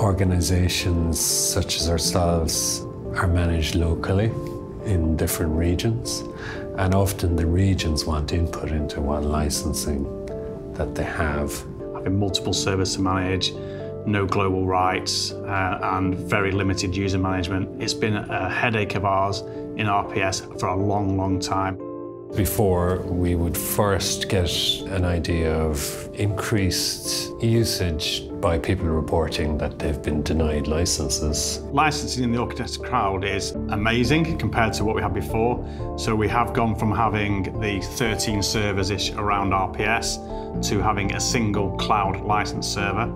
Organisations such as ourselves are managed locally in different regions, and often the regions want input into what licensing that they have. Having multiple servers to manage, no global rights, and very limited user management. It's been a headache of ours in RPS for a long, long time. Before, we would first get an idea of increased usage by people reporting that they've been denied licenses. Licensing in the Autodesk cloud is amazing compared to what we had before. So we have gone from having the 13 servers-ish around RPS to having a single cloud license server.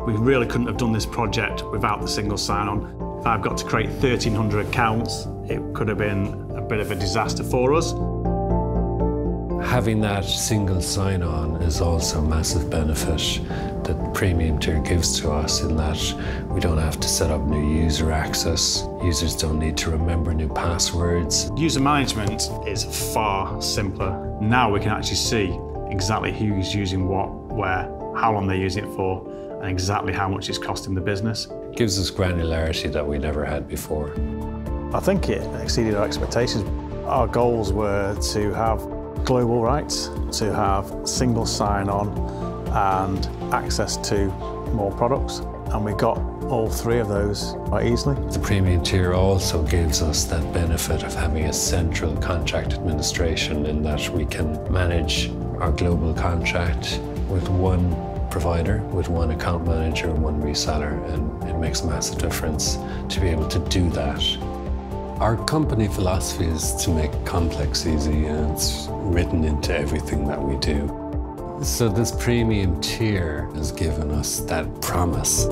We really couldn't have done this project without the single sign-on. If I've got to create 1,300 accounts, it could have been a bit of a disaster for us. Having that single sign-on is also a massive benefit that Premium Tier gives to us, in that we don't have to set up new user access. Users don't need to remember new passwords. User management is far simpler. Now we can actually see exactly who's using what, where, how long they're using it for, and exactly how much it's costing the business. It gives us granularity that we never had before. I think it exceeded our expectations. Our goals were to have global rights, to have single sign-on and access to more products, and we got all three of those quite easily. The Premium Tier also gives us that benefit of having a central contract administration, in that we can manage our global contract with one provider, with one account manager and one reseller, and it makes a massive difference to be able to do that. Our company philosophy is to make complex easy, and it's written into everything that we do. So this Premium Tier has given us that promise.